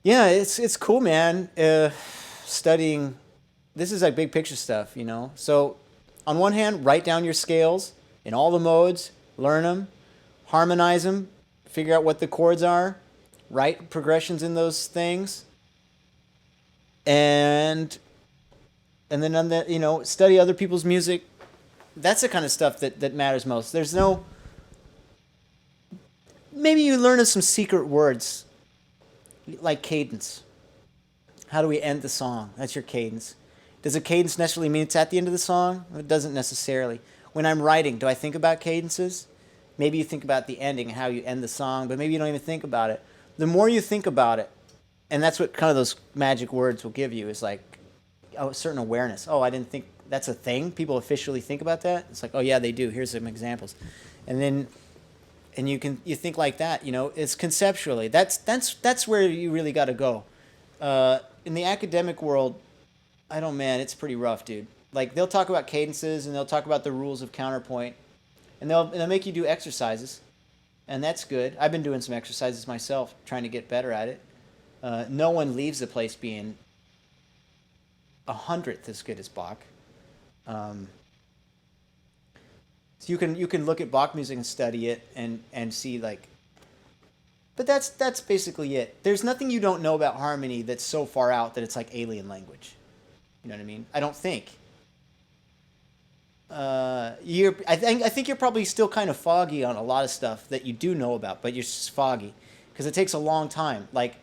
Yeah, it's cool, man. Studying this is like big picture stuff, you know. So, on one hand, write down your scales in all the modes, learn them, harmonize them, figure out what the chords are, write progressions in those things, and then on the study other people's music. That's the kind of stuff that matters most. There's no maybe you learn some secret words like cadence. How do we end the song? That's your cadence. Does a cadence necessarily mean it's at the end of the song? It doesn't necessarily. When I'm writing, do I think about cadences? Maybe you think about the ending and how you end the song, but maybe you don't even think about it. The more you think about it, and that's what kind of those magic words will give you is like a certain awareness. Oh, I didn't think that's a thing. People officially think about that. It's like, oh yeah, they do. Here's some examples, and then you think like that. It's conceptually. That's where you really got to go. In the academic world, I don't man, it's pretty rough, dude. Like they'll talk about cadences and they'll talk about the rules of counterpoint, and they'll make you do exercises, and that's good. I've been doing some exercises myself, trying to get better at it. No one leaves the place being 100th as good as Bach. Um, so you can look at Bach music and study it and see like, but that's basically it. There's nothing you don't know about harmony that's so far out that it's like alien language. You know what I mean? I don't think. I think you're probably still kind of foggy on a lot of stuff that you do know about, but you're just foggy because it takes a long time. Like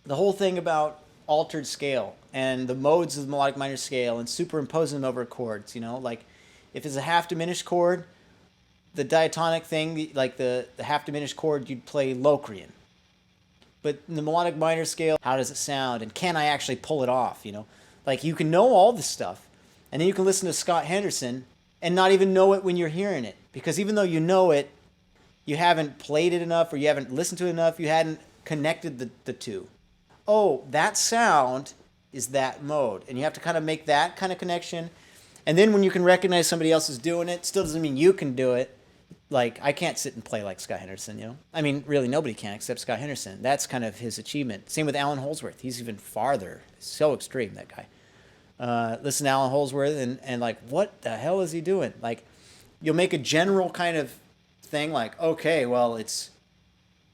the whole thing about altered scale and the modes of the melodic minor scale and superimposing them over chords. Like if it's a half diminished chord, the diatonic thing, like the half diminished chord, you'd play Locrian. But in the melodic minor scale, how does it sound? And can I actually pull it off? Like you can know all this stuff, and then you can listen to Scott Henderson and not even know it when you're hearing it. Because even though you know it, you haven't played it enough or you haven't listened to it enough, you hadn't connected the two. Oh, that sound is that mode. And you have to kind of make that kind of connection. And then when you can recognize somebody else is doing it, still doesn't mean you can do it. Like, I can't sit and play like Scott Henderson. I mean, really, nobody can except Scott Henderson. That's kind of his achievement. Same with Alan Holdsworth. He's even farther. So extreme, that guy. Listen to Alan Holdsworth and like, what the hell is he doing? Like, you'll make a general kind of thing like, okay, well, it's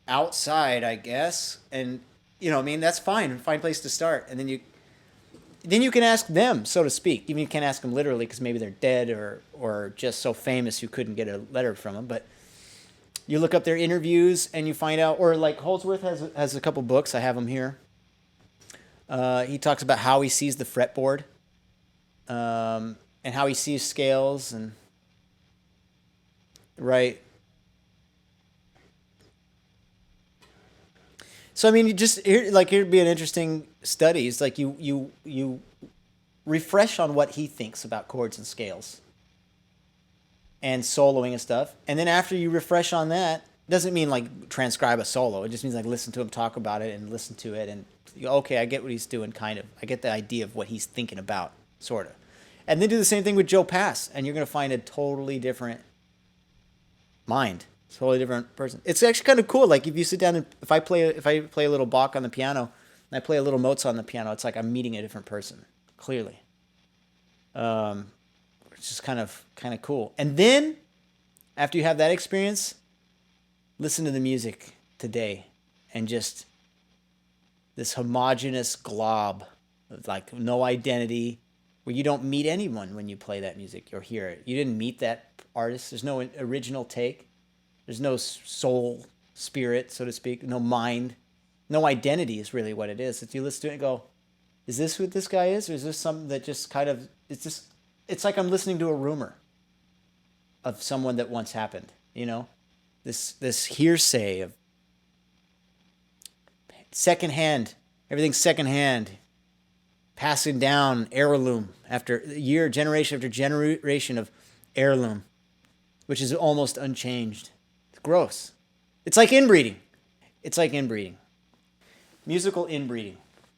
outside, I guess. And, I mean, that's fine. Fine place to start. And then you can ask them, so to speak. Even you can't ask them literally because maybe they're dead or just so famous you couldn't get a letter from them. But you look up their interviews and you find out, or like Holdsworth has a couple books. I have them here. He talks about how he sees the fretboard, and how he sees scales and right. So I mean, you just here like here'd be an interesting study. It's like you refresh on what he thinks about chords and scales and soloing and stuff, and then after you refresh on that, doesn't mean like transcribe a solo. It just means like listen to him talk about it and listen to it, and you go, okay, I get what he's doing, kind of. I get the idea of what he's thinking about, sort of. And then do the same thing with Joe Pass, and you're gonna find a totally different mind, totally different person. It's actually kind of cool. Like if you sit down and if I play a little Bach on the piano and I play a little Mozart on the piano, it's like I'm meeting a different person, clearly. Um, which is kind of cool. And then after you have that experience, listen to the music today and just this homogenous glob of like no identity where you don't meet anyone when you play that music or hear it. You didn't meet that artist. There's no original take. There's no soul, spirit, so to speak, no mind, no identity is really what it is. If you listen to it and go, is this who this guy is? Or is this something that just kind of, it's like I'm listening to a rumor of someone that once happened. This hearsay of secondhand, everything's secondhand, passing down heirloom after generation after generation of heirloom, which is almost unchanged. It's gross. It's like inbreeding. It's like inbreeding. Musical inbreeding.